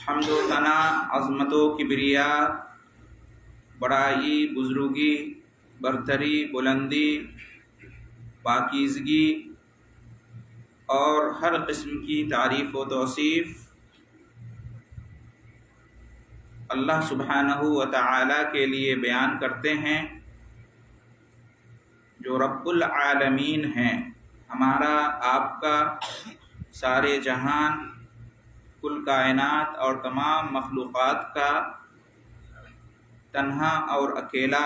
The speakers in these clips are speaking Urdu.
حمد و ثنا، عظمت و کبریا، بڑائی، بزرگی، برتری، بلندی، پاکیزگی اور ہر قسم کی تعریف و توصیف اللہ سبحانہ و تعالی کے لیے بیان کرتے ہیں، جو رب العالمین ہیں، ہمارا آپ کا، سارے جہان، کل کائنات اور تمام مخلوقات کا تنہا اور اکیلا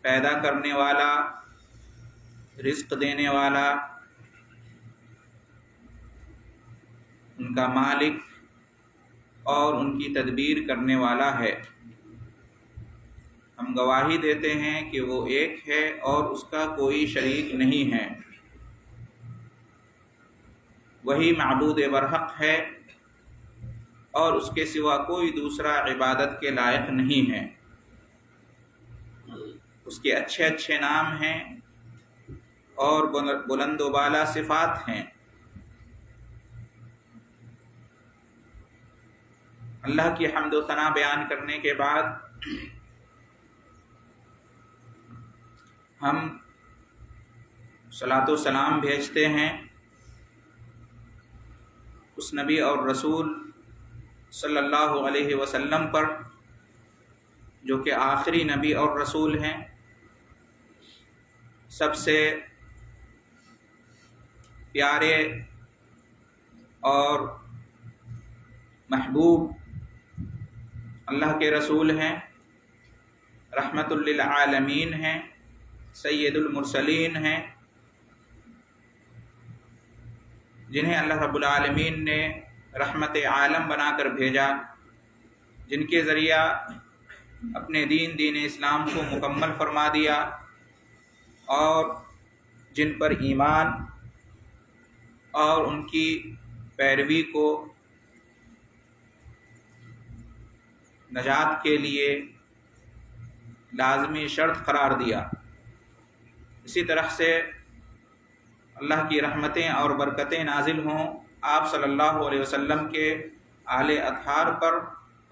پیدا کرنے والا، رزق دینے والا، ان کا مالک اور ان کی تدبیر کرنے والا ہے۔ ہم گواہی دیتے ہیں کہ وہ ایک ہے اور اس کا کوئی شریک نہیں ہے، وہی معبود برحق ہے اور اس کے سوا کوئی دوسرا عبادت کے لائق نہیں ہے۔ اس کے اچھے اچھے نام ہیں اور بلند و بالا صفات ہیں۔ اللہ کی حمد و ثنا بیان کرنے کے بعد ہم صلاۃ و سلام بھیجتے ہیں اس نبی اور رسول صلی اللہ علیہ وسلم پر، جو کہ آخری نبی اور رسول ہیں، سب سے پیارے اور محبوب اللہ کے رسول ہیں، رحمت للعالمین ہیں، سید المرسلین ہیں، جنہیں اللہ رب العالمین نے رحمت عالم بنا کر بھیجا، جن کے ذریعہ اپنے دین اسلام کو مکمل فرما دیا اور جن پر ایمان اور ان کی پیروی کو نجات کے لیے لازمی شرط قرار دیا۔ اسی طرح سے اللہ کی رحمتیں اور برکتیں نازل ہوں آپ صلی اللہ علیہ وسلم کے آل اطہار پر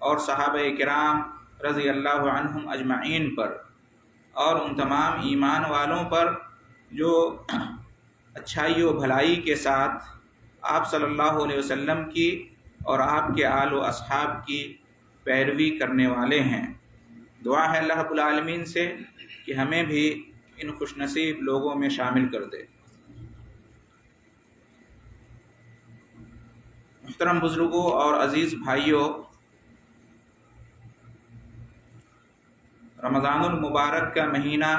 اور صحابہ کرام رضی اللہ عنہم اجمعین پر، اور ان تمام ایمان والوں پر جو اچھائی و بھلائی کے ساتھ آپ صلی اللہ علیہ وسلم کی اور آپ کے آل و اصحاب کی پیروی کرنے والے ہیں۔ دعا ہے اللہ رب العالمین سے کہ ہمیں بھی ان خوش نصیب لوگوں میں شامل کر دے۔ محترم بزرگوں اور عزیز بھائیوں، رمضان المبارک کا مہینہ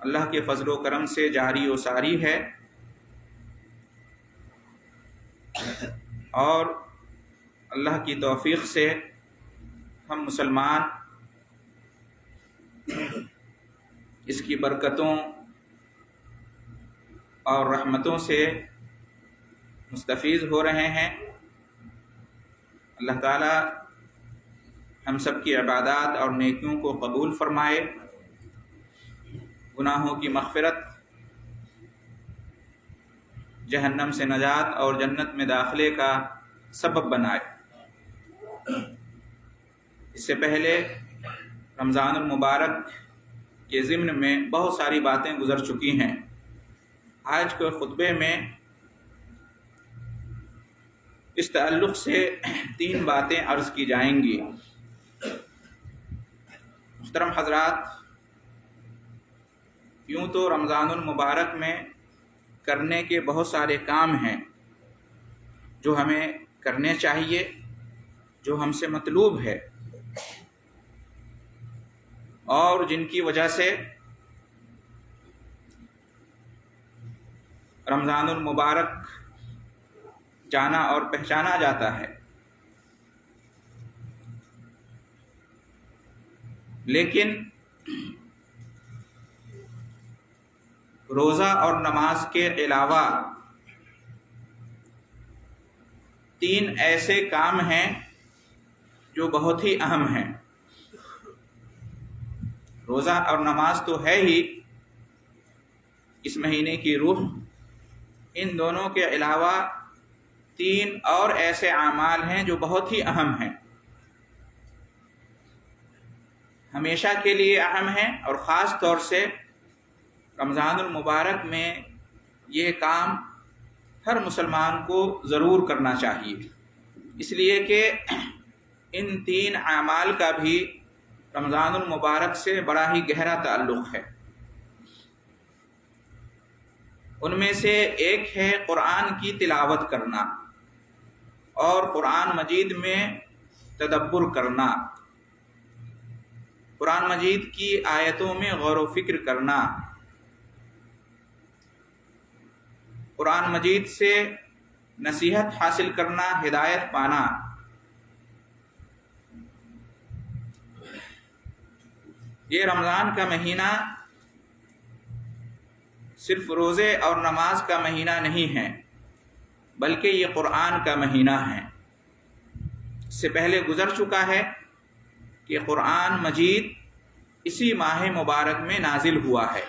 اللہ کے فضل و کرم سے جاری و ساری ہے، اور اللہ کی توفیق سے ہم مسلمان اس کی برکتوں اور رحمتوں سے مستفیض ہو رہے ہیں۔ اللہ تعالی ہم سب کی عبادات اور نیکیوں کو قبول فرمائے، گناہوں کی مغفرت، جہنم سے نجات اور جنت میں داخلے کا سبب بنائے۔ اس سے پہلے رمضان المبارک کے ضمن میں بہت ساری باتیں گزر چکی ہیں۔ آج کے خطبے میں اس تعلق سے 3 باتیں عرض کی جائیں گی۔ محترم حضرات، یوں تو رمضان المبارک میں کرنے کے بہت سارے کام ہیں جو ہمیں کرنے چاہیے، جو ہم سے مطلوب ہے، اور جن کی وجہ سے رمضان المبارک جانا اور پہچانا جاتا ہے۔ لیکن روزہ اور نماز کے علاوہ 3 ایسے کام ہیں جو بہت ہی اہم ہیں۔ روزہ اور نماز تو ہے ہی اس مہینے کی روح، ان دونوں کے علاوہ 3 اور ایسے اعمال ہیں جو بہت ہی اہم ہیں، ہمیشہ کے لیے اہم ہیں، اور خاص طور سے رمضان المبارک میں یہ کام ہر مسلمان کو ضرور کرنا چاہیے، اس لیے کہ ان 3 اعمال کا بھی رمضان المبارک سے بڑا ہی گہرا تعلق ہے۔ ان میں سے ایک ہے قرآن کی تلاوت کرنا اور قرآن مجید میں تدبر کرنا، قرآن مجید کی آیتوں میں غور و فکر کرنا، قرآن مجید سے نصیحت حاصل کرنا، ہدایت پانا۔ یہ رمضان کا مہینہ صرف روزے اور نماز کا مہینہ نہیں ہے، بلکہ یہ قرآن کا مہینہ ہے۔ اس سے پہلے گزر چکا ہے کہ قرآن مجید اسی ماہ مبارک میں نازل ہوا ہے،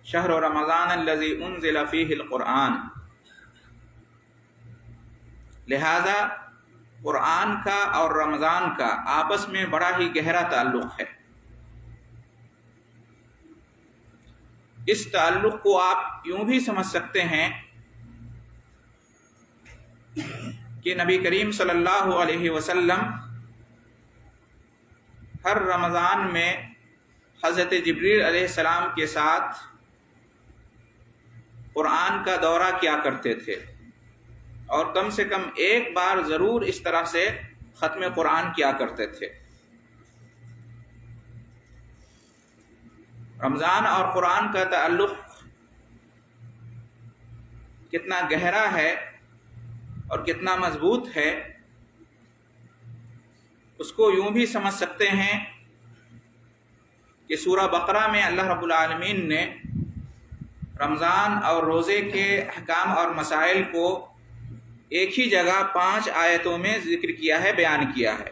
شہر رمضان الذی انزل فیہ القرآن۔ لہذا قرآن کا اور رمضان کا آپس میں بڑا ہی گہرا تعلق ہے۔ اس تعلق کو آپ یوں بھی سمجھ سکتے ہیں کہ نبی کریم صلی اللہ علیہ وسلم ہر رمضان میں حضرت جبریل علیہ السلام کے ساتھ قرآن کا دورہ کیا کرتے تھے، اور کم سے کم ایک بار ضرور اس طرح سے ختم قرآن کیا کرتے تھے۔ رمضان اور قرآن کا تعلق کتنا گہرا ہے اور کتنا مضبوط ہے، اس کو یوں بھی سمجھ سکتے ہیں کہ سورہ بقرہ میں اللہ رب العالمین نے رمضان اور روزے کے احکام اور مسائل کو ایک ہی جگہ 5 آیتوں میں ذکر کیا ہے، بیان کیا ہے۔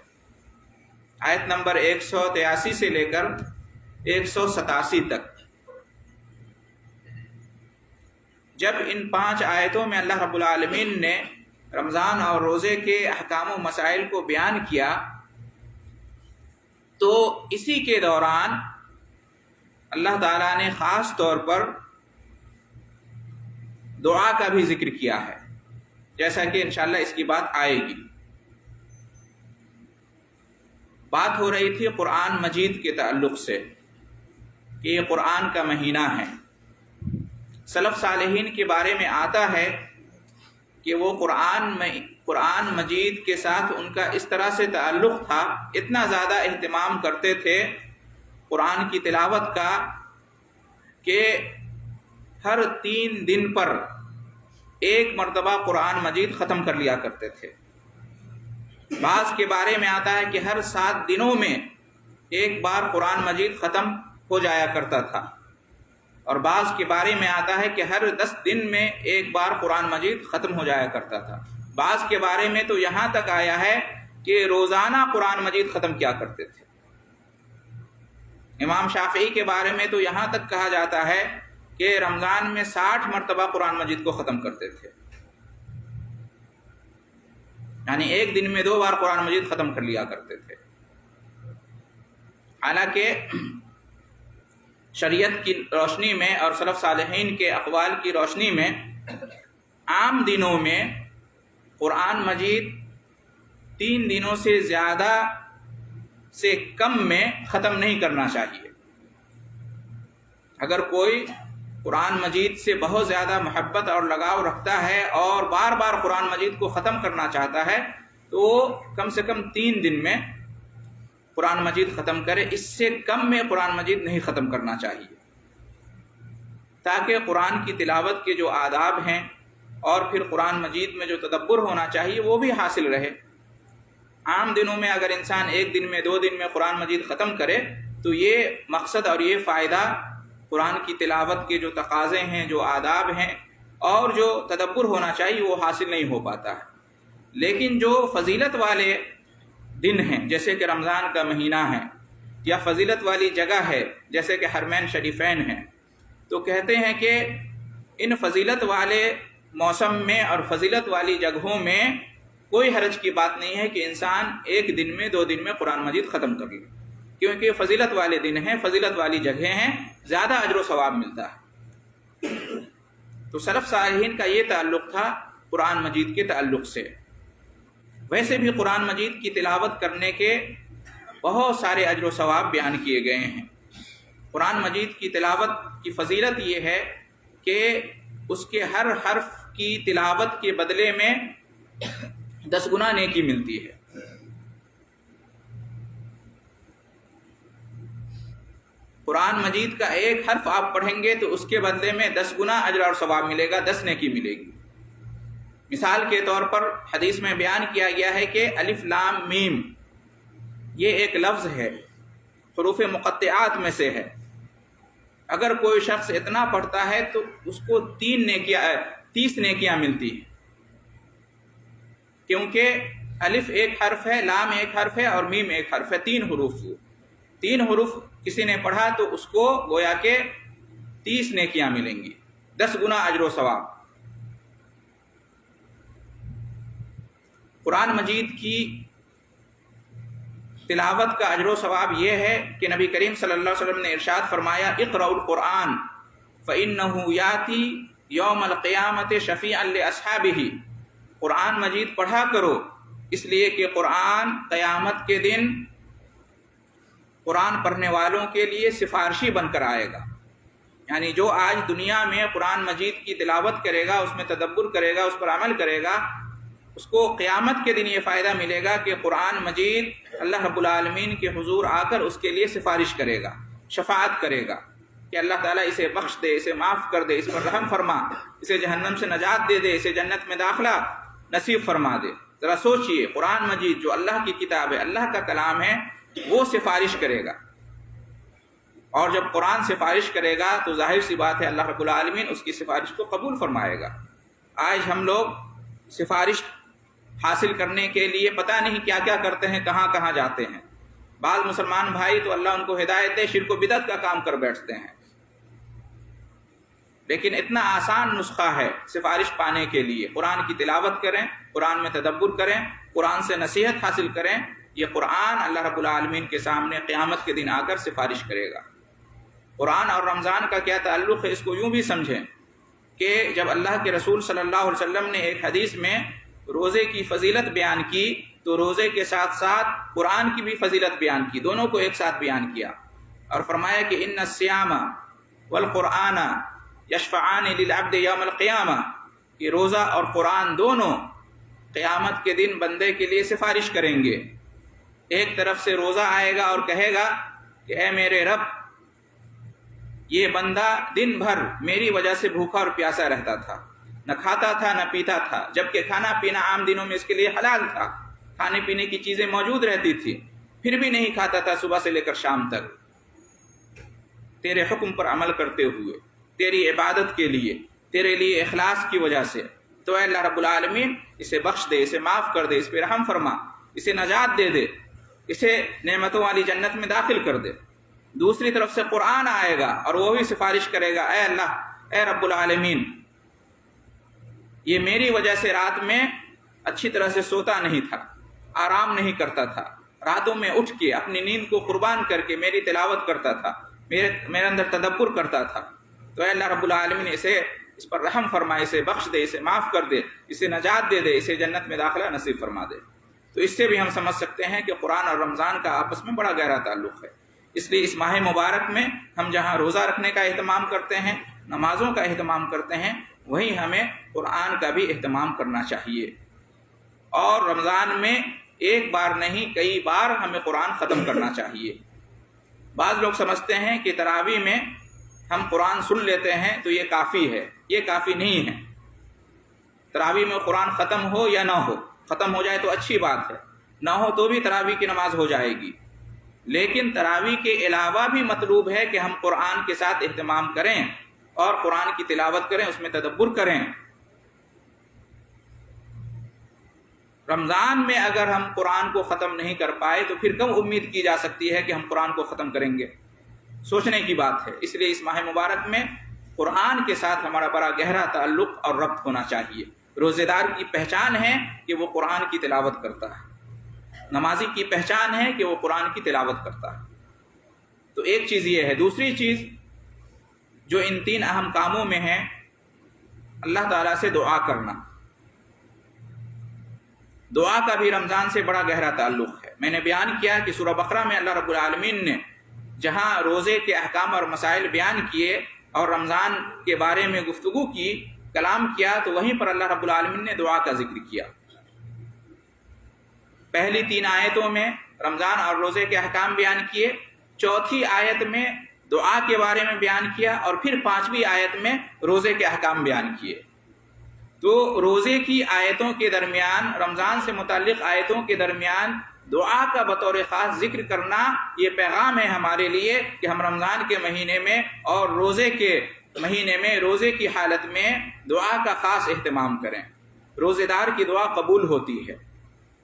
آیت نمبر 183 سے لے کر 187 تک۔ جب ان 5 آیتوں میں اللہ رب العالمین نے رمضان اور روزے کے احکام و مسائل کو بیان کیا، تو اسی کے دوران اللہ تعالیٰ نے خاص طور پر دعا کا بھی ذکر کیا ہے، جیسا کہ انشاءاللہ اس کی بات آئے گی۔ بات ہو رہی تھی قرآن مجید کے تعلق سے کہ یہ قرآن کا مہینہ ہے۔ سلف صالحین کے بارے میں آتا ہے کہ وہ قرآن مجید کے ساتھ ان کا اس طرح سے تعلق تھا، اتنا زیادہ اہتمام کرتے تھے قرآن کی تلاوت کا کہ ہر 3 دن پر ایک مرتبہ قرآن مجید ختم کر لیا کرتے تھے۔ بعض کے بارے میں آتا ہے کہ ہر 7 دنوں میں ایک بار قرآن مجید ختم ہو جایا کرتا تھا، اور بعض کے بارے میں آتا ہے کہ ہر 10 دن میں ایک بار قرآن مجید ختم ہو جایا کرتا تھا۔ بعض کے بارے میں تو یہاں تک آیا ہے کہ روزانہ قرآن مجید ختم کیا کرتے تھے۔ امام شافعی کے بارے میں تو یہاں تک کہا جاتا ہے کہ رمضان میں 60 مرتبہ قرآن مجید کو ختم کرتے تھے، یعنی ایک دن میں 2 بار قرآن مجید ختم کر لیا کرتے تھے۔ حالانکہ شریعت کی روشنی میں اور سلف صالحین کے اقوال کی روشنی میں عام دنوں میں قرآن مجید 3 دنوں سے زیادہ سے کم میں ختم نہیں کرنا چاہیے۔ اگر کوئی قرآن مجید سے بہت زیادہ محبت اور لگاؤ رکھتا ہے اور بار بار قرآن مجید کو ختم کرنا چاہتا ہے تو کم سے کم 3 دن میں قرآن مجید ختم کرے، اس سے کم میں قرآن مجید نہیں ختم کرنا چاہیے، تاکہ قرآن کی تلاوت کے جو آداب ہیں اور پھر قرآن مجید میں جو تدبر ہونا چاہیے وہ بھی حاصل رہے۔ عام دنوں میں اگر انسان 1 دن میں 2 دن میں قرآن مجید ختم کرے تو یہ مقصد اور یہ فائدہ قرآن کی تلاوت کے جو تقاضے ہیں، جو آداب ہیں اور جو تدبر ہونا چاہیے وہ حاصل نہیں ہو پاتا ہے۔ لیکن جو فضیلت والے دن ہیں جیسے کہ رمضان کا مہینہ ہے، یا فضیلت والی جگہ ہے جیسے کہ حرمین شریفین ہیں، تو کہتے ہیں کہ ان فضیلت والے موسم میں اور فضیلت والی جگہوں میں کوئی حرج کی بات نہیں ہے کہ انسان ایک دن میں 2 دن میں قرآن مجید ختم کر لے، کیونکہ فضیلت والے دن ہیں، فضیلت والی جگہیں ہیں، زیادہ اجر و ثواب ملتا ہے۔ تو سلف صالحین کا یہ تعلق تھا قرآن مجید کے تعلق سے۔ ویسے بھی قرآن مجید کی تلاوت کرنے کے بہت سارے اجر و ثواب بیان کیے گئے ہیں۔ قرآن مجید کی تلاوت کی فضیلت یہ ہے کہ اس کے ہر حرف کی تلاوت کے بدلے میں 10 گنا نیکی ملتی ہے۔ قرآن مجید کا ایک حرف آپ پڑھیں گے تو اس کے بدلے میں 10 گنا اجر اور ثواب ملے گا، 10 نیکی ملے گی۔ مثال کے طور پر حدیث میں بیان کیا گیا ہے کہ الف لام میم یہ ایک لفظ ہے، حروف مقطعات میں سے ہے۔ اگر کوئی شخص اتنا پڑھتا ہے تو اس کو 30 نیکیاں ملتی ہیں، کیونکہ الف ایک حرف ہے، لام ایک حرف ہے اور میم ایک حرف ہے، 3 حروف۔ 3 حروف کسی نے پڑھا تو اس کو گویا کہ 30 نیکیاں ملیں گی، 10 گنا اجر و ثواب۔ قرآن مجید کی تلاوت کا اجر و ثواب یہ ہے کہ نبی کریم صلی اللہ علیہ وسلم نے ارشاد فرمایا اقرأوا القرآن فإنه یاتی یوم القیامت شفیعا لأصحابہ، قرآن مجید پڑھا کرو اس لیے کہ قرآن قیامت کے دن قرآن پڑھنے والوں کے لیے سفارشی بن کر آئے گا۔ یعنی جو آج دنیا میں قرآن مجید کی تلاوت کرے گا، اس میں تدبر کرے گا، اس پر عمل کرے گا، اس کو قیامت کے دن یہ فائدہ ملے گا کہ قرآن مجید اللہ رب العالمین کے حضور آ کر اس کے لیے سفارش کرے گا، شفاعت کرے گا کہ اللہ تعالیٰ اسے بخش دے، اسے معاف کر دے، اس پر رحم فرما، اسے جہنم سے نجات دے دے، اسے جنت میں داخلہ نصیب فرما دے۔ ذرا سوچئے، قرآن مجید جو اللہ کی کتاب ہے، اللہ کا کلام ہے، وہ سفارش کرے گا، اور جب قرآن سفارش کرے گا تو ظاہر سی بات ہے اللہ رب العالمین اس کی سفارش کو قبول فرمائے گا۔ آج ہم لوگ سفارش حاصل کرنے کے لیے پتہ نہیں کیا کیا کرتے ہیں، کہاں کہاں جاتے ہیں۔ بعض مسلمان بھائی تو اللہ ان کو ہدایت دے شرک و بدعت کا کام کر بیٹھتے ہیں، لیکن اتنا آسان نسخہ ہے سفارش پانے کے لیے۔ قرآن کی تلاوت کریں، قرآن میں تدبر کریں، قرآن سے نصیحت حاصل کریں، یہ قرآن اللہ رب العالمین کے سامنے قیامت کے دن آ کر سفارش کرے گا۔ قرآن اور رمضان کا کیا تعلق ہے، اس کو یوں بھی سمجھیں کہ جب اللہ کے رسول صلی اللہ علیہ وسلم نے ایک حدیث میں روزے کی فضیلت بیان کی تو روزے کے ساتھ ساتھ قرآن کی بھی فضیلت بیان کی، دونوں کو ایک ساتھ بیان کیا، اور فرمایا کہ ان الصیام والقرآن یشفعان للعبد یوم القیامہ، کہ روزہ اور قرآن دونوں قیامت کے دن بندے کے لیے سفارش کریں گے۔ ایک طرف سے روزہ آئے گا اور کہے گا کہ اے میرے رب، یہ بندہ دن بھر میری وجہ سے بھوکا اور پیاسا رہتا تھا، نہ کھاتا تھا نہ پیتا تھا، جبکہ کھانا پینا عام دنوں میں اس کے لیے حلال تھا، کھانے پینے کی چیزیں موجود رہتی تھی، پھر بھی نہیں کھاتا تھا صبح سے لے کر شام تک، تیرے حکم پر عمل کرتے ہوئے، تیری عبادت کے لیے، تیرے لیے اخلاص کی وجہ سے۔ تو اے اللہ رب العالمین اسے بخش دے، اسے معاف کر دے، اس پہ رحم فرما، اسے نجات دے دے، اسے نعمتوں والی جنت میں داخل کر دے۔ دوسری طرف سے قرآن آئے گا اور وہ بھی سفارش کرے گا، اے اللہ، اے رب العالمین، یہ میری وجہ سے رات میں اچھی طرح سے سوتا نہیں تھا، آرام نہیں کرتا تھا، راتوں میں اٹھ کے اپنی نیند کو قربان کر کے میری تلاوت کرتا تھا، میرے اندر تدبر کرتا تھا، تو اے اللہ رب العالمین اس پر رحم فرمائے، اسے بخش دے، اسے معاف کر دے، اسے نجات دے دے، اسے جنت میں داخلہ نصیب فرما دے۔ تو اس سے بھی ہم سمجھ سکتے ہیں کہ قرآن اور رمضان کا آپس میں بڑا گہرا تعلق ہے۔ اس لیے اس ماہ مبارک میں ہم جہاں روزہ رکھنے کا اہتمام کرتے ہیں، نمازوں کا اہتمام کرتے ہیں، وہیں ہمیں قرآن کا بھی اہتمام کرنا چاہیے۔ اور رمضان میں ایک بار نہیں کئی بار ہمیں قرآن ختم کرنا چاہیے۔ بعض لوگ سمجھتے ہیں کہ تراویح میں ہم قرآن سن لیتے ہیں تو یہ کافی ہے، یہ کافی نہیں ہے۔ تراویح میں قرآن ختم ہو یا نہ ہو، ختم ہو جائے تو اچھی بات ہے، نہ ہو تو بھی تراویح کی نماز ہو جائے گی، لیکن تراویح کے علاوہ بھی مطلوب ہے کہ ہم قرآن کے ساتھ اہتمام کریں اور قرآن کی تلاوت کریں، اس میں تدبر کریں۔ رمضان میں اگر ہم قرآن کو ختم نہیں کر پائے تو پھر کم امید کی جا سکتی ہے کہ ہم قرآن کو ختم کریں گے؟ سوچنے کی بات ہے۔ اس لیے اس ماہ مبارک میں قرآن کے ساتھ ہمارا بڑا گہرا تعلق اور ربط ہونا چاہیے۔ روزے دار کی پہچان ہے کہ وہ قرآن کی تلاوت کرتا ہے، نمازی کی پہچان ہے کہ وہ قرآن کی تلاوت کرتا ہے۔ تو ایک چیز یہ ہے۔ دوسری چیز جو ان تین اہم کاموں میں ہے، اللہ تعالیٰ سے دعا کرنا۔ دعا کا بھی رمضان سے بڑا گہرا تعلق ہے۔ میں نے بیان کیا کہ سورہ بقرہ میں اللہ رب العالمین نے جہاں روزے کے احکام اور مسائل بیان کیے اور رمضان کے بارے میں گفتگو کی، کلام کیا، تو وہیں پر اللہ رب العالمین نے دعا کا ذکر کیا۔ پہلی 3 آیتوں میں رمضان اور روزے کے احکام بیان کیے، چوتھی آیت میں دعا کے بارے میں بیان کیا، اور پھر 5ویں آیت میں روزے کے احکام بیان کیے۔ تو روزے کی آیتوں کے درمیان، رمضان سے متعلق آیتوں کے درمیان دعا کا بطور خاص ذکر کرنا، یہ پیغام ہے ہمارے لیے کہ ہم رمضان کے مہینے میں اور روزے کے مہینے میں روزے کی حالت میں دعا کا خاص اہتمام کریں۔ روزے دار کی دعا قبول ہوتی ہے،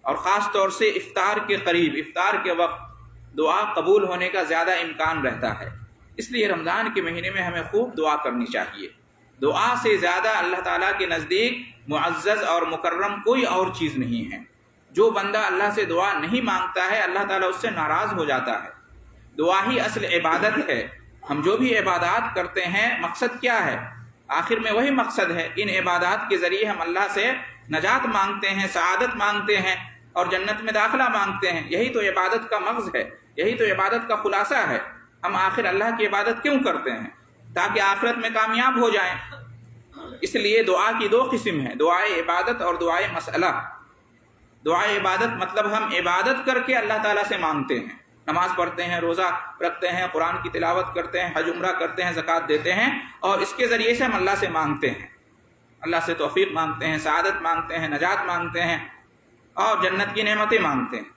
اور خاص طور سے افطار کے قریب، افطار کے وقت دعا قبول ہونے کا زیادہ امکان رہتا ہے۔ اس لیے رمضان کے مہینے میں ہمیں خوب دعا کرنی چاہیے۔ دعا سے زیادہ اللہ تعالیٰ کے نزدیک معزز اور مکرم کوئی اور چیز نہیں ہے۔ جو بندہ اللہ سے دعا نہیں مانگتا ہے، اللہ تعالیٰ اس سے ناراض ہو جاتا ہے۔ دعا ہی اصل عبادت ہے۔ ہم جو بھی عبادات کرتے ہیں، مقصد کیا ہے؟ آخر میں وہی مقصد ہے۔ ان عبادات کے ذریعے ہم اللہ سے نجات مانگتے ہیں، سعادت مانگتے ہیں، اور جنت میں داخلہ مانگتے ہیں۔ یہی تو عبادت کا مغز ہے، یہی تو عبادت کا خلاصہ ہے۔ ہم آخر اللہ کی عبادت کیوں کرتے ہیں؟ تاکہ آخرت میں کامیاب ہو جائیں۔ اس لیے دعا کی 2 قسم ہیں، دعائے عبادت اور دعائے مسئلہ۔ دعائے عبادت مطلب ہم عبادت کر کے اللہ تعالیٰ سے مانگتے ہیں، نماز پڑھتے ہیں، روزہ رکھتے ہیں، قرآن کی تلاوت کرتے ہیں، حج عمرہ کرتے ہیں، زکوٰۃ دیتے ہیں، اور اس کے ذریعے سے ہم اللہ سے مانگتے ہیں، اللہ سے توفیق مانگتے ہیں، سعادت مانگتے ہیں، نجات مانگتے ہیں، اور جنت کی نعمتیں مانگتے ہیں۔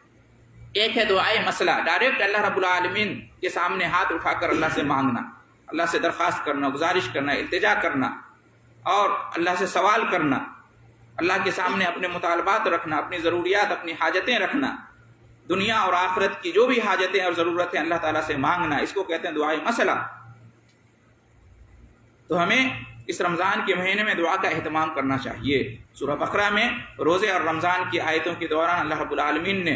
ایک ہے دعائے مسئلہ، ڈائریکٹ اللہ رب العالمین کے سامنے ہاتھ اٹھا کر اللہ سے مانگنا، اللہ سے درخواست کرنا، گزارش کرنا، التجا کرنا، اور اللہ سے سوال کرنا، اللہ کے سامنے اپنے مطالبات رکھنا، اپنی ضروریات، اپنی حاجتیں رکھنا، دنیا اور آخرت کی جو بھی حاجتیں اور ضرورتیں اللہ تعالیٰ سے مانگنا، اس کو کہتے ہیں دعائے مسئلہ۔ تو ہمیں اس رمضان کے مہینے میں دعا کا اہتمام کرنا چاہیے۔ سورہ بقرہ میں روزے اور رمضان کی آیتوں کے دوران اللہ رب العالمین نے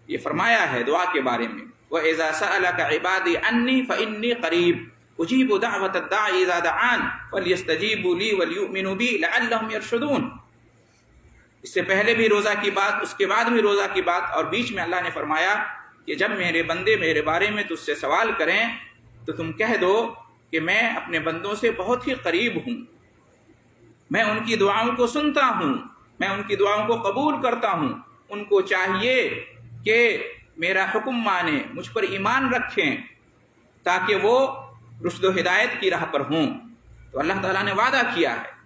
یہ فرمایا ہے دعا کے بارے میں، وَإِذَا سَأَلَكَ عِبَادِي عَنِّي فَإِنِّي قَرِيبٌ أُجِيبُ دَعْوَةَ الدَّاعِ إِذَا دَعَانِ فَلْيَسْتَجِيبُوا لِي وَلْيُؤْمِنُوا بِي لَعَلَّهُمْ يَرْشُدُونَ۔ اس سے پہلے بھی روزہ کی بات، اس کے بعد بھی روزہ کی بات، اور بیچ میں اللہ نے فرمایا کہ جب میرے بندے میرے بارے میں تجھ سے سوال کریں تو تم کہہ دو کہ میں اپنے بندوں سے بہت ہی قریب ہوں، میں ان کی دعاؤں کو سنتا ہوں، میں ان کی دعاؤں کو قبول کرتا ہوں۔ ان کو چاہیے کہ میرا حکم مانیں، مجھ پر ایمان رکھیں، تاکہ وہ رشد و ہدایت کی راہ پر ہوں۔ تو اللہ تعالیٰ نے وعدہ کیا ہے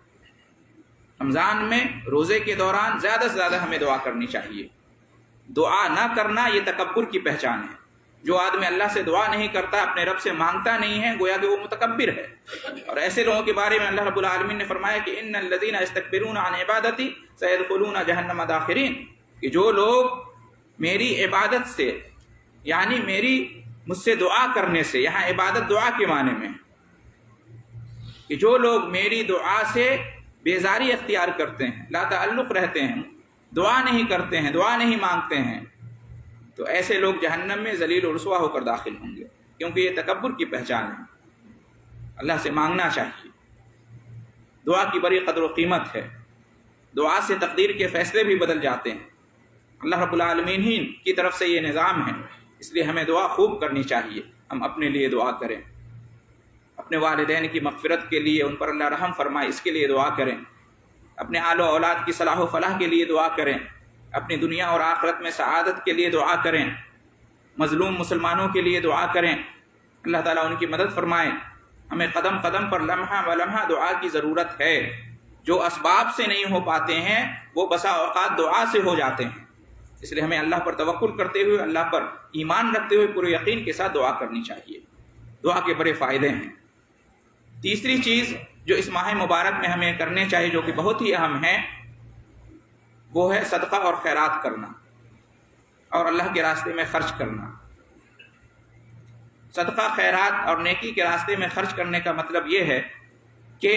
رمضان میں روزے کے دوران زیادہ سے زیادہ ہمیں دعا کرنی چاہیے۔ دعا نہ کرنا یہ تکبر کی پہچان ہے۔ جو آدمی اللہ سے دعا نہیں کرتا، اپنے رب سے مانگتا نہیں ہے، گویا کہ وہ متکبر ہے۔ اور ایسے لوگوں کے بارے میں اللہ رب العالمین نے فرمایا کہ ان الذین یستکبرون عن عبادتی سیدخلون جہنم داخرین، کہ جو لوگ میری عبادت سے، یعنی مجھ سے دعا کرنے سے، یہاں عبادت دعا کے معنی میں کہ جو لوگ میری دعا سے بیزاری اختیار کرتے ہیں، لا تعلق رہتے ہیں، دعا نہیں کرتے ہیں، دعا نہیں مانگتے ہیں، تو ایسے لوگ جہنم میں ذلیل و رسوا ہو کر داخل ہوں گے، کیونکہ یہ تکبر کی پہچان ہے۔ اللہ سے مانگنا چاہیے۔ دعا کی بڑی قدر و قیمت ہے۔ دعا سے تقدیر کے فیصلے بھی بدل جاتے ہیں۔ اللہ رب العالمین ہی کی طرف سے یہ نظام ہے، اس لیے ہمیں دعا خوب کرنی چاہیے۔ ہم اپنے لیے دعا کریں، اپنے والدین کی مغفرت کے لیے، ان پر اللہ رحم فرمائے، اس کے لیے دعا کریں، اپنے آل و اولاد کی صلاح و فلاح کے لیے دعا کریں، اپنی دنیا اور آخرت میں سعادت کے لیے دعا کریں، مظلوم مسلمانوں کے لیے دعا کریں، اللہ تعالیٰ ان کی مدد فرمائے۔ ہمیں قدم قدم پر لمحہ بلمحہ دعا کی ضرورت ہے۔ جو اسباب سے نہیں ہو پاتے ہیں وہ بسا اوقات دعا سے ہو جاتے ہیں، اس لیے ہمیں اللہ پر توکل کرتے ہوئے، اللہ پر ایمان رکھتے ہوئے پورے یقین کے ساتھ دعا کرنی چاہیے۔ دعا کے بڑے فائدے ہیں۔ تیسری چیز جو اس ماہ مبارک میں ہمیں کرنے چاہیے، جو کہ بہت ہی اہم ہے، وہ ہے صدقہ اور خیرات کرنا اور اللہ کے راستے میں خرچ کرنا۔ صدقہ، خیرات اور نیکی کے راستے میں خرچ کرنے کا مطلب یہ ہے کہ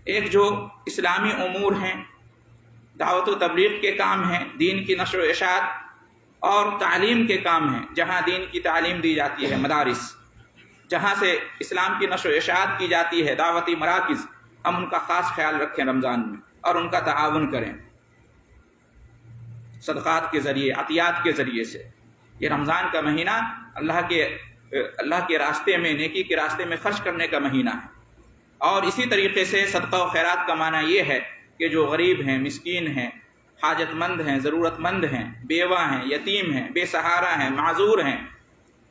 ایک جو اسلامی امور ہیں، دعوت و تبلیغ کے کام ہیں، دین کی نشر و اشاعت اور تعلیم کے کام ہیں، جہاں دین کی تعلیم دی جاتی ہے، مدارس جہاں سے اسلام کی نشر و اشاعت کی جاتی ہے، دعوتی مراکز، ہم ان کا خاص خیال رکھیں رمضان میں اور ان کا تعاون کریں صدقات کے ذریعے، عطیات کے ذریعے سے۔ یہ رمضان کا مہینہ اللہ کے راستے میں، نیکی کے راستے میں خرچ کرنے کا مہینہ ہے۔ اور اسی طریقے سے صدقہ و خیرات کا معنی یہ ہے کہ جو غریب ہیں، مسکین ہیں، حاجت مند ہیں، ضرورت مند ہیں، بیوہ ہیں، یتیم ہیں، بے سہارا ہیں، معذور ہیں،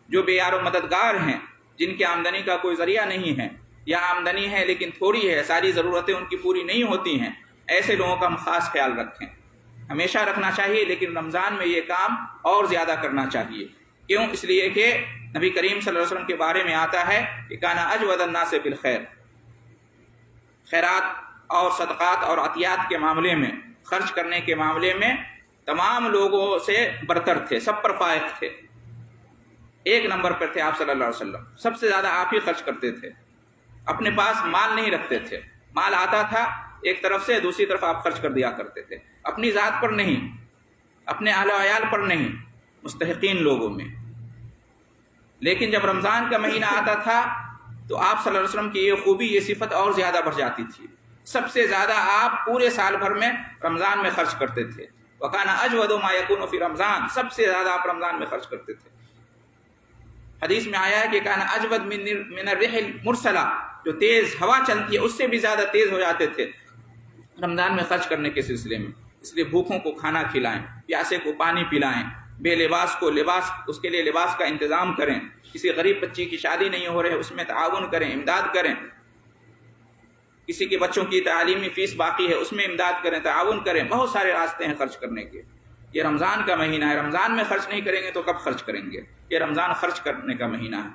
جو بے یار و مددگار ہیں، جن کی آمدنی کا کوئی ذریعہ نہیں ہے یا آمدنی ہے لیکن تھوڑی ہے، ساری ضرورتیں ان کی پوری نہیں ہوتی ہیں، ایسے لوگوں کا ہم خاص خیال رکھیں۔ ہمیشہ رکھنا چاہیے لیکن رمضان میں یہ کام اور زیادہ کرنا چاہیے۔ کیوں؟ اس لیے کہ نبی کریم صلی اللہ علیہ وسلم کے بارے میں آتا ہے کہ کانا اجود الناس بالخیر، خیرات اور صدقات اور عطیات کے معاملے میں، خرچ کرنے کے معاملے میں تمام لوگوں سے برتر تھے، سب پر فائق تھے، ایک نمبر پر تھے آپ صلی اللہ علیہ وسلم۔ سب سے زیادہ آپ ہی خرچ کرتے تھے، اپنے پاس مال نہیں رکھتے تھے، مال آتا تھا ایک طرف سے، دوسری طرف آپ خرچ کر دیا کرتے تھے، اپنی ذات پر نہیں، اپنے اہل و عیال پر نہیں، مستحقین لوگوں میں۔ لیکن جب رمضان کا مہینہ آتا تھا تو آپ صلی اللہ علیہ وسلم کی یہ خوبی، یہ صفت اور زیادہ بڑھ جاتی تھی۔ سب سے زیادہ آپ پورے سال بھر میں رمضان میں خرچ کرتے تھے۔ وَكَانَ أَجْوَدُ مَا يَكُونُ فِي رمضان، سب سے زیادہ آپ رمضان میں خرچ کرتے تھے۔ حدیث میں آیا ہے کہ کان اجود من الريح المرسلہ، جو تیز ہوا چلتی ہے اس سے بھی زیادہ تیز ہو جاتے تھے رمضان میں خرچ کرنے کے سلسلے میں۔ اس لیے بھوکوں کو کھانا کھلائیں، پیاسے کو پانی پلائیں، بے لباس کو لباس، اس کے لیے لباس کا انتظام کریں، کسی غریب بچی کی شادی نہیں ہو رہے اس میں تعاون کریں، امداد کریں، کسی کے بچوں کی تعلیمی فیس باقی ہے اس میں امداد کریں، تعاون کریں۔ بہت سارے راستے ہیں خرچ کرنے کے۔ یہ رمضان کا مہینہ ہے، رمضان میں خرچ نہیں کریں گے تو کب خرچ کریں گے؟ یہ رمضان خرچ کرنے کا مہینہ ہے۔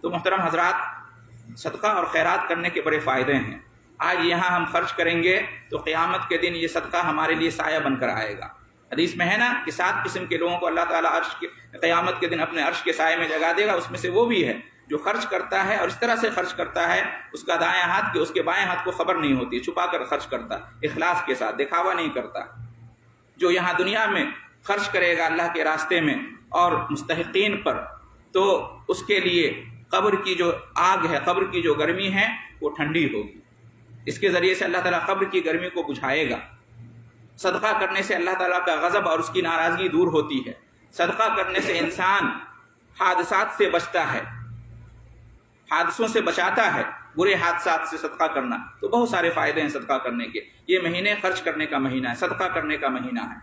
تو محترم حضرات، صدقہ اور خیرات کرنے کے بڑے فائدے ہیں۔ آج یہاں ہم خرچ کریں گے تو قیامت کے دن یہ صدقہ ہمارے لیے سایہ بن کر آئے گا۔ حدیث میں ہے نا کہ 7 قسم کے لوگوں کو اللہ تعالیٰ قیامت کے دن اپنے عرش کے سائے میں جگا دے گا۔ اس میں سے وہ بھی ہے جو خرچ کرتا ہے اور اس طرح سے خرچ کرتا ہے اس کا دائیں ہاتھ کہ اس کے بائیں ہاتھ کو خبر نہیں ہوتی، چھپا کر خرچ کرتا، اخلاص کے ساتھ، دکھاوا نہیں کرتا۔ جو یہاں دنیا میں خرچ کرے گا اللہ کے راستے میں اور مستحقین پر، تو اس کے لیے قبر کی جو آگ ہے، قبر کی جو گرمی ہے وہ ٹھنڈی ہوگی۔ اس کے ذریعے سے اللہ تعالیٰ قبر کی گرمی کو بجھائے گا۔ صدقہ کرنے سے اللہ تعالیٰ کا غضب اور اس کی ناراضگی دور ہوتی ہے۔ صدقہ کرنے سے انسان حادثات سے بچتا ہے، حادثوں سے بچاتا ہے، برے حادثات سے صدقہ کرنا۔ تو بہت سارے فائدے ہیں صدقہ کرنے کے۔ یہ مہینے خرچ کرنے کا مہینہ ہے، صدقہ کرنے کا مہینہ ہے۔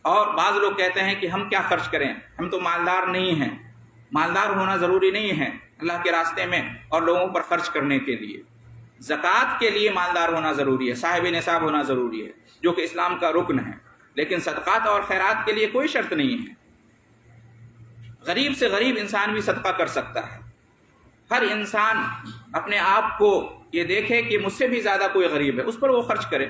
اور بعض لوگ کہتے ہیں کہ ہم کیا خرچ کریں، ہم تو مالدار نہیں ہیں۔ مالدار ہونا ضروری نہیں ہے اللہ کے راستے میں اور لوگوں پر خرچ کرنے کے لیے۔ زکوٰۃ کے لیے مالدار ہونا ضروری ہے، صاحب نصاب ہونا ضروری ہے، جو کہ اسلام کا رکن ہے۔ لیکن صدقات اور خیرات کے لیے کوئی شرط نہیں ہے۔ غریب سے غریب انسان بھی صدقہ کر سکتا ہے۔ ہر انسان اپنے آپ کو یہ دیکھے کہ مجھ سے بھی زیادہ کوئی غریب ہے، اس پر وہ خرچ کرے،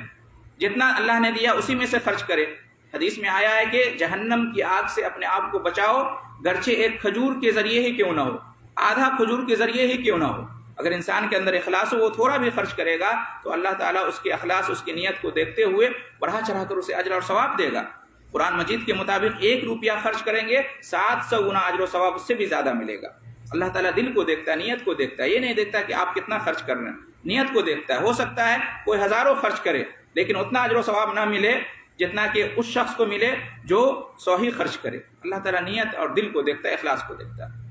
جتنا اللہ نے دیا اسی میں سے خرچ کرے۔ حدیث میں آیا ہے کہ جہنم کی آگ سے اپنے آپ کو بچاؤ، گرچہ ایک کھجور کے ذریعے ہی کیوں نہ ہو، آدھا کھجور کے ذریعے ہی کیوں نہ ہو۔ اگر انسان کے اندر اخلاص ہو، وہ تھوڑا بھی خرچ کرے گا تو اللہ تعالیٰ اس کے اخلاص، اس کی نیت کو دیکھتے ہوئے بڑھا چڑھا کر اسے اجر اور ثواب دے گا۔ قرآن مجید کے مطابق 1 روپیہ خرچ کریں گے 700 گنا اجر و ثواب اس سے بھی زیادہ ملے گا۔ اللہ تعالیٰ دل کو دیکھتا ہے، نیت کو دیکھتا ہے، یہ نہیں دیکھتا کہ آپ کتنا خرچ کر رہے ہیں، نیت کو دیکھتا ہے۔ ہو سکتا ہے کوئی ہزاروں خرچ کرے لیکن اتنا اجر و ثواب نہ ملے جتنا کہ اس شخص کو ملے جو 100 ہی خرچ کرے۔ اللہ تعالیٰ نیت اور دل کو دیکھتا ہے، اخلاص کو دیکھتا ہے۔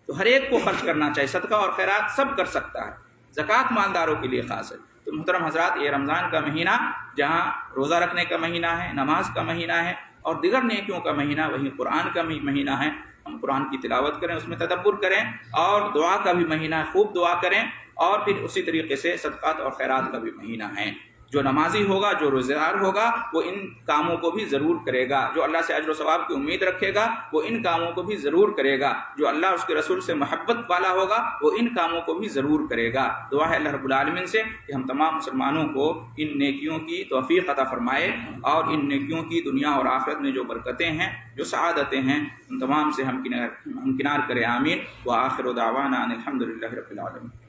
تو ہر ایک کو خرچ کرنا چاہیے، صدقہ اور خیرات سب کر سکتا ہے، زکوٰۃ مالداروں کے لیے خاص ہے۔ تو محترم حضرات، یہ رمضان کا مہینہ جہاں روزہ رکھنے کا مہینہ ہے، نماز کا مہینہ ہے اور دیگر نیکیوں کا مہینہ، وہیں قرآن کا مہینہ ہے۔ ہم قرآن کی تلاوت کریں، اس میں تدبر کریں، اور دعا کا بھی مہینہ ہے، خوب دعا کریں، اور پھر اسی طریقے سے صدقات اور خیرات کا بھی مہینہ ہے۔ جو نمازی ہوگا، جو روزہ دار ہوگا، وہ ان کاموں کو بھی ضرور کرے گا۔ جو اللہ سے اجر و ثواب کی امید رکھے گا وہ ان کاموں کو بھی ضرور کرے گا۔ جو اللہ اس کے رسول سے محبت والا ہوگا وہ ان کاموں کو بھی ضرور کرے گا۔ دعا ہے اللہ رب العالمین سے کہ ہم تمام مسلمانوں کو ان نیکیوں کی توفیق عطا فرمائے، اور ان نیکیوں کی دنیا اور آخرت میں جو برکتیں ہیں، جو سعادتیں ہیں، ان تمام سے ہم کنار کرے، آمین۔ وآخر دعوانا ان الحمد للہ رب العالمین۔